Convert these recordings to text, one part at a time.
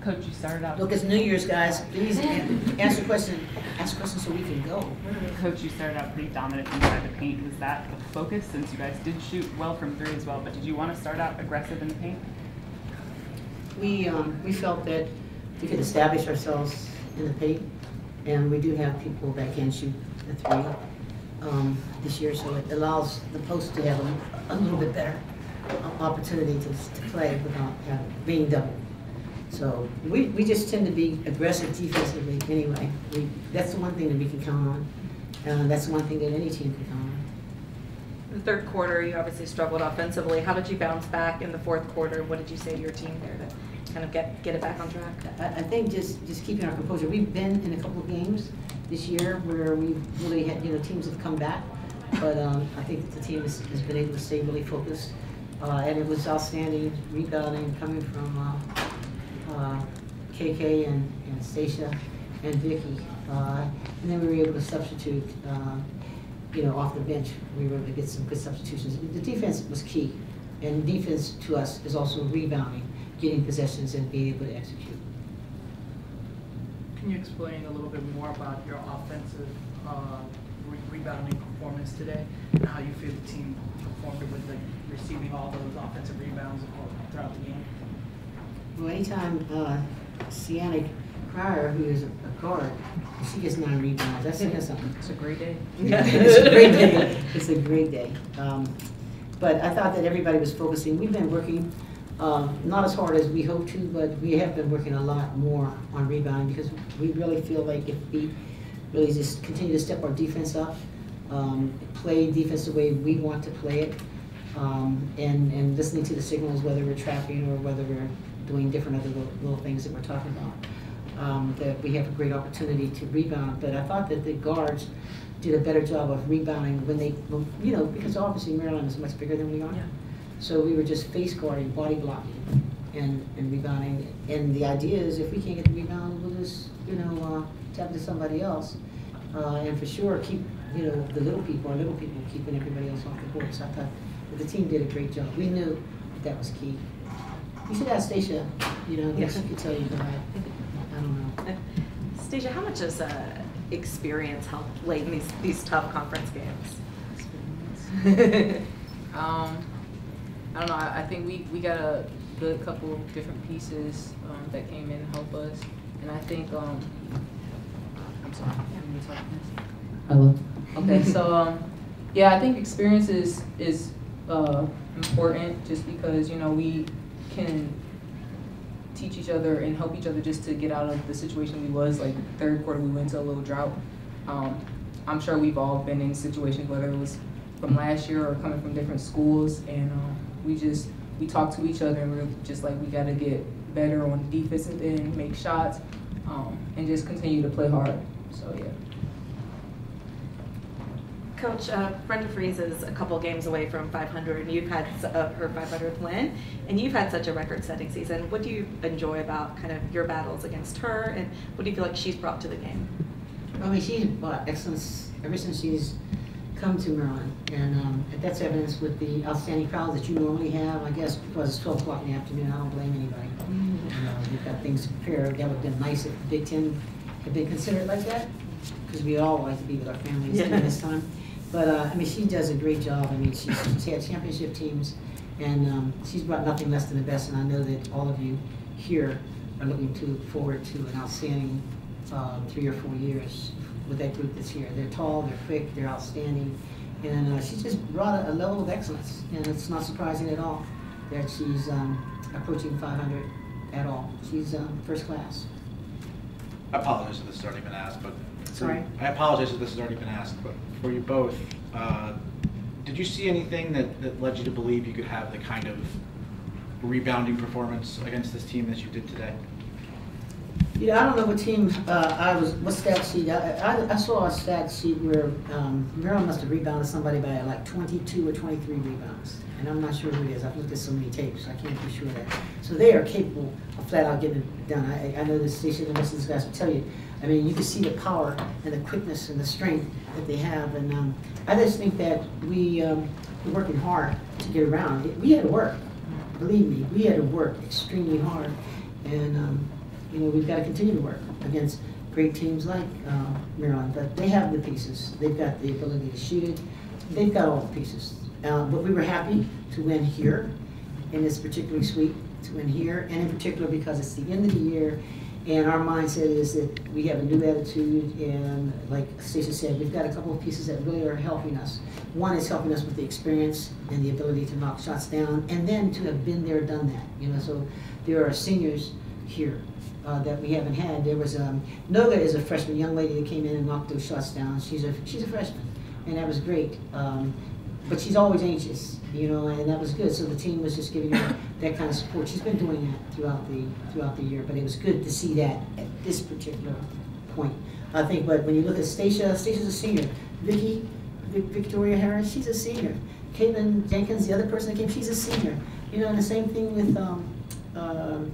Coach, you started out. Look, it's New Year's, guys. Please ask a question. Ask a question so we can go. Coach, you started out pretty dominant inside the paint. Was that the focus, since you guys did shoot well from three as well? But did you want to start out aggressive in the paint? We felt that we could establish ourselves in the paint, and we do have people that can shoot the three this year, so it allows the post to have a little bit better opportunity to play without being doubled. So we just tend to be aggressive defensively anyway. That's the one thing that we can count on. That's the one thing that any team can count on. In the third quarter, you obviously struggled offensively. How did you bounce back in the fourth quarter? What did you say to your team there to kind of get it back on track? I think just keeping our composure. We've been in a couple of games this year where we've really had, teams have come back, but I think the team has been able to stay really focused. And it was outstanding rebounding coming from KK and Stacia and Vicky. And then we were able to substitute, off the bench. We were able to get some good substitutions. The defense was key. And defense to us is also rebounding, getting possessions and being able to execute. Can you explain a little bit more about your offensive rebounding performance today and how you feel the team performed with receiving all those offensive rebounds throughout the game? Well, anytime Sienna Cryer, who is a guard, she gets 9 rebounds, that's saying something. It's a great day. Yeah, it's a great day. It's a great day. But I thought that everybody was focusing. We've been working not as hard as we hoped to, but we have been working a lot more on rebounding because we really feel like if we really just continue to step our defense up, play defense the way we want to play it, and listening to the signals, whether we're trapping or whether we're doing different other little things that we're talking about, that we have a great opportunity to rebound. But I thought that the guards did a better job of rebounding when they, because obviously Maryland is much bigger than we are. Yeah. So we were just face guarding, body blocking, and rebounding. And the idea is if we can't get the rebound, we'll just, tap to somebody else. And for sure keep, the little people, keeping everybody else off the court. So I thought that the team did a great job. We knew that was key. You should ask Stacia, Yes. She could tell you, but I don't know. Stacia, how much does experience help late in these tough conference games? I don't know. I think we got a good couple of different pieces that came in to help us, and I think I'm sorry. Hello. Okay, so yeah, I think experience is important just because we can teach each other and help each other just to get out of the situation we was. Like third quarter, we went into a little drought. I'm sure we've all been in situations, whether it was from last year or coming from different schools, and we talk to each other and we're just like, we got to get better on the defensive end, make shots, and just continue to play hard. So yeah. Coach, Brenda Fries is a couple games away from 500, and you've had her 500th win, and you've had such a record-setting season. What do you enjoy about kind of your battles against her, and what do you feel like she's brought to the game? I mean, she's brought excellence ever since she's come to Maryland, and that's evidence with the outstanding crowds that you normally have. I guess because it's 12 o'clock in the afternoon, I don't blame anybody. We've got things to prepare. That would have been nice if the Big Ten had been considered like that, because we all like to be with our families during this time. But I mean, she does a great job. I mean, she's had championship teams, and she's brought nothing less than the best. And I know that all of you here are looking forward to an outstanding 3 or 4 years with that group that's here. They're tall, they're quick, they're outstanding, and she just brought a level of excellence. And it's not surprising at all that she's approaching 500 at all. She's first class. I apologize if this has already been asked, but Sorry. I apologize if this has already been asked, but for you both, did you see anything that led you to believe you could have the kind of rebounding performance against this team that you did today? I don't know what team what stat sheet. I saw a stat sheet where Maryland must have rebounded somebody by like 22 or 23 rebounds. And I'm not sure who it is. I've looked at so many tapes, I can't be sure of that. So they are capable of flat out getting it done. I know this station and most of these guys will tell you. I mean, you can see the power and the quickness and the strength that they have. And I just think that we're working hard to get around. We had to work. Believe me, we had to work extremely hard. And You know, we've got to continue to work against great teams like Maryland, but they have the pieces. They've got the ability to shoot it. They've got all the pieces. But we were happy to win here, and it's particularly sweet to win here, and in particular because it's the end of the year, and our mindset is that we have a new attitude, and like Stacia said, we've got a couple of pieces that really are helping us. One is helping us with the experience and the ability to knock shots down, and then to have been there, done that. You know, so there are seniors here that we haven't had. There was Noga is a freshman young lady that came in and knocked those shots down. She's a freshman, and that was great. But she's always anxious, you know, and that was good. So the team was just giving her that kind of support. She's been doing that throughout the year, but it was good to see that at this particular point. I think, but when you look at Stacia's a senior. Victoria Harris, she's a senior. Caitlin Jenkins, the other person that came, she's a senior. You know, and the same thing with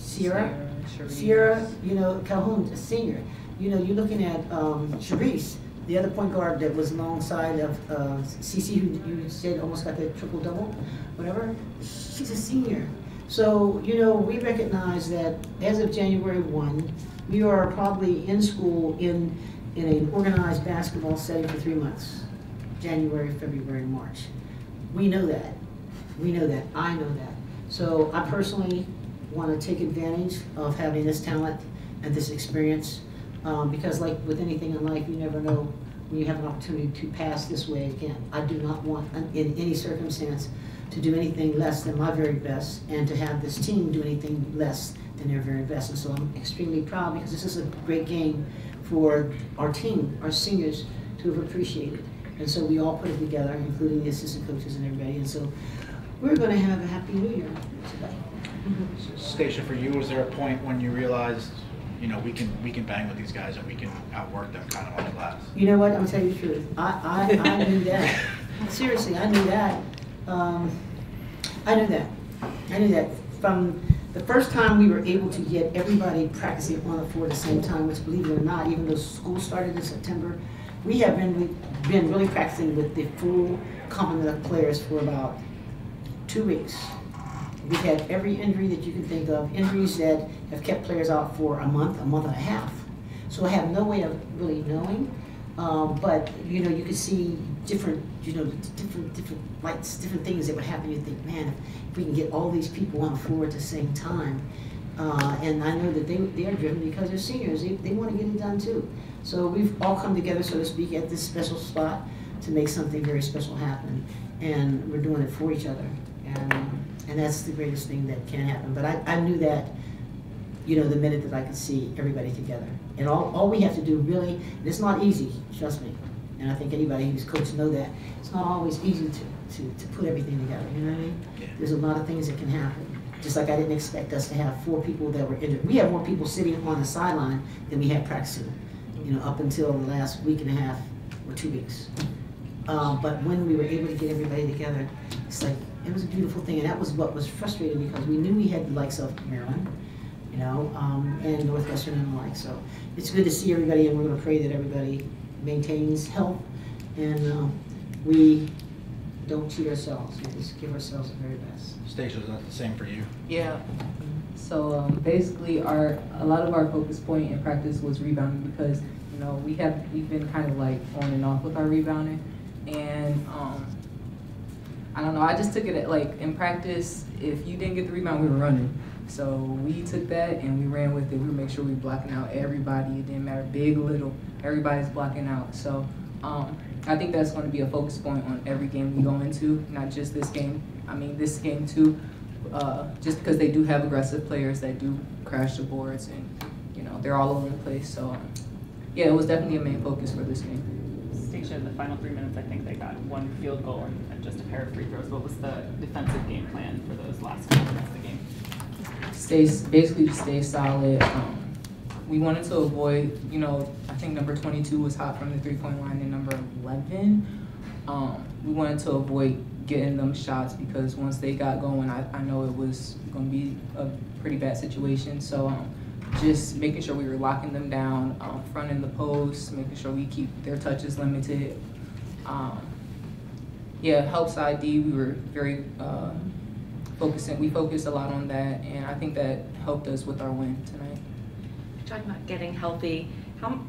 Sierra, you know, Calhoun, a senior. You know, you're looking at Sharice, the other point guard that was alongside of CC, who you said almost got the triple-double, whatever. She's a senior. So, you know, we recognize that as of January 1, we are probably in school in an organized basketball setting for 3 months. January, February, March. We know that. We know that. I know that. So I personally want to take advantage of having this talent and this experience because like with anything in life, you never know when you have an opportunity to pass this way again. I do not want in any circumstance to do anything less than my very best and to have this team do anything less than their very best. And so I'm extremely proud because this is a great game for our team, our seniors, to have appreciated. And so we all put it together, including the assistant coaches and everybody. And so we're going to have a happy new year today. Stacia, for you, was there a point when you realized, you know, we can bang with these guys and we can outwork them kind of on the glass? You know what? I'm going to tell you the truth. I knew that. Seriously, I knew that. I knew that. I knew that. From the first time we were able to get everybody practicing on the floor at the same time, which, believe it or not, even though school started in September, we have been really practicing with the full complement of players for about 2 weeks. We've had every injury that you can think of, injuries that have kept players out for a month and a half. So I have no way of really knowing, but you know, you could see different lights, different things that would happen. You think, man, if we can get all these people on the floor at the same time, and I know that they are driven because they're seniors. They want to get it done too. So we've all come together, so to speak, at this special spot to make something very special happen, and we're doing it for each other. And that's the greatest thing that can happen. But I knew that, you know, the minute that I could see everybody together. And all we have to do really, and it's not easy, trust me. And I think anybody who's coached know that. It's not always easy to put everything together, you know what I mean? Yeah. There's a lot of things that can happen. Just like I didn't expect us to have 4 people that were injured. We have more people sitting on the sideline than we had practicing, you know, up until the last week and a half or 2 weeks. But when we were able to get everybody together, it's like, it was a beautiful thing, and that was what was frustrating because we knew we had the likes of Maryland, you know, and Northwestern and the like. So it's good to see everybody, and we're going to pray that everybody maintains health, and we don't cheat ourselves. We just give ourselves the very best. Stacia, is that the same for you? Yeah. So basically, a lot of our focus point in practice was rebounding because you know we've been kind of like on and off with our rebounding, and I don't know. I just took it like in practice. If you didn't get the rebound, we were running. So we took that and we ran with it. We would make sure we were blocking out everybody. It didn't matter, big, little. Everybody's blocking out. So I think that's going to be a focus point on every game we go into, not just this game. I mean, this game too. Just because they do have aggressive players that do crash the boards and you know they're all over the place. So yeah, it was definitely a main focus for this game. Stacia, in the final 3 minutes, I think they got 1 field goal and just a pair of free throws. What was the defensive game plan for those last couple minutes of the game? Basically just stay solid. We wanted to avoid, you know, I think number 22 was hot from the 3-point line and number 11. We wanted to avoid getting them shots because once they got going, I know it was going to be a pretty bad situation. So just making sure we were locking them down, fronting the post, making sure we keep their touches limited. Yeah, helps ID, we were very we focused a lot on that, and I think that helped us with our win tonight. talking about getting healthy,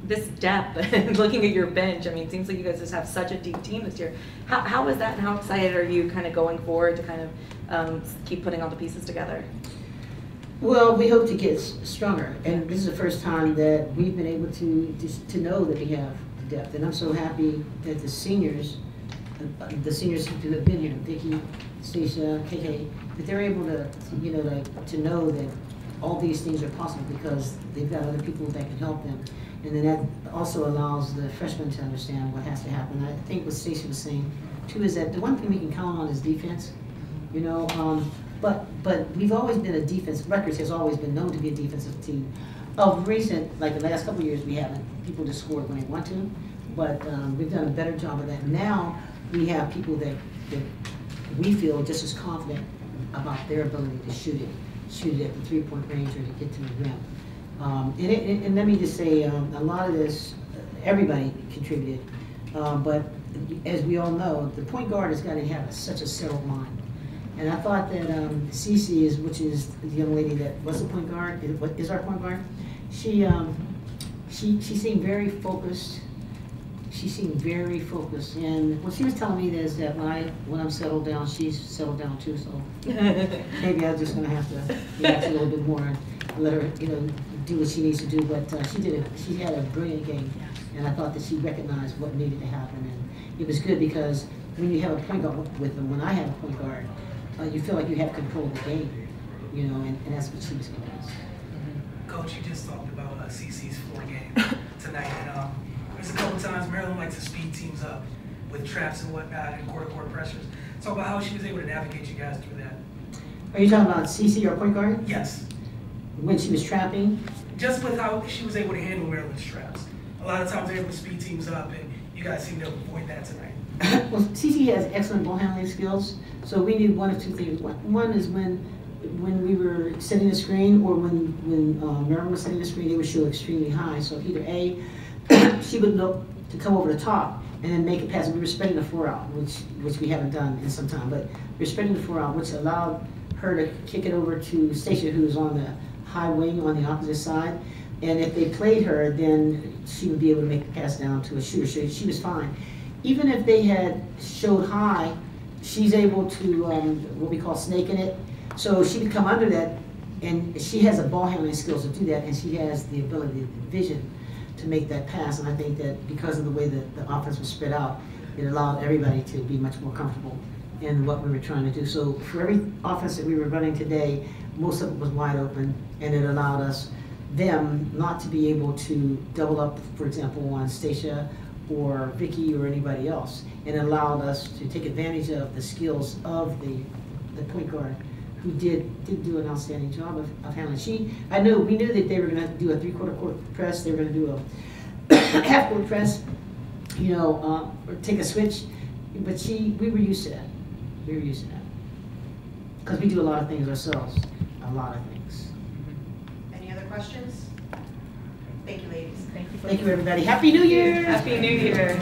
this depth and looking at your bench, I mean, it seems like you guys just have such a deep team this year. How is that, and how excited are you kind of going forward to kind of keep putting all the pieces together? Well, we hope to get stronger, and this is the first time that we've been able to know that we have the depth, and I'm so happy that the seniors who have been here, Vicky, Stacia, KK, that they're able to you know, like, to know that all these things are possible because they've got other people that can help them. And then that also allows the freshmen to understand what has to happen. I think what Stacia was saying too is that the one thing we can count on is defense. You know, but we've always been a defense. Rutgers has always been known to be a defensive team. Of recent, like the last couple of years, we haven't. People just scored when they want to, but we've done a better job of that. Now we have people that we feel just as confident about their ability to shoot it at the 3-point range or to get to the rim. And let me just say, a lot of this, everybody contributed, but as we all know, the point guard has got to have such a settled mind. And I thought that Cece, which is the young lady that was the point guard, is our point guard, she seemed very focused. She seemed very focused, and what she was telling me is that when I'm settled down, she's settled down too. So maybe I'm just gonna have to react a little bit more and let her, you know, do what she needs to do. But she had a brilliant game, and I thought that she recognized what needed to happen, and it was good because when you have a point guard with them, when I have a point guard, you feel like you have control of the game, you know, and that's what she was giving us. Coach, you just talked about CC's floor game tonight, and there's a couple times Maryland likes to speed teams up with traps and whatnot and court-to-court pressures. Talk about how she was able to navigate you guys through that. Are you talking about Cece, our point guard? Yes. When she was trapping? Just with how she was able to handle Maryland's traps. A lot of times they're able to speed teams up, and you guys seem to avoid that tonight. Well, Cece has excellent ball handling skills, so we need one of two things. One is when we were setting the screen, or when Maryland was setting the screen, they would show extremely high. So either A, she would look to come over the top and then make a pass. We were spreading the floor out, which we haven't done in some time, but we're spreading the floor out, which allowed her to kick it over to Stacia, who's on the high wing on the opposite side. And if they played her, then she would be able to make a pass down to a shooter. So she was fine. Even if they had showed high, she's able to what we call snaking it. So she could come under that, and she has a ball handling skills to do that, and she has the ability, the vision to make that pass. And I think that because of the way that the offense was spread out, it allowed everybody to be much more comfortable in what we were trying to do. So for every offense that we were running today, most of it was wide open, and it allowed them not to be able to double up, for example, on Stacia or Vicky or anybody else. It allowed us to take advantage of the skills of the point guard, who did do an outstanding job of handling. We knew that they were going to do a 3/4 court press. They were going to do a half court press, you know, or take a switch. But we were used to that. We were used to that because we do a lot of things ourselves. A lot of things. Any other questions? Thank you, ladies. Thank you, everybody. Happy New Year! Happy New Year.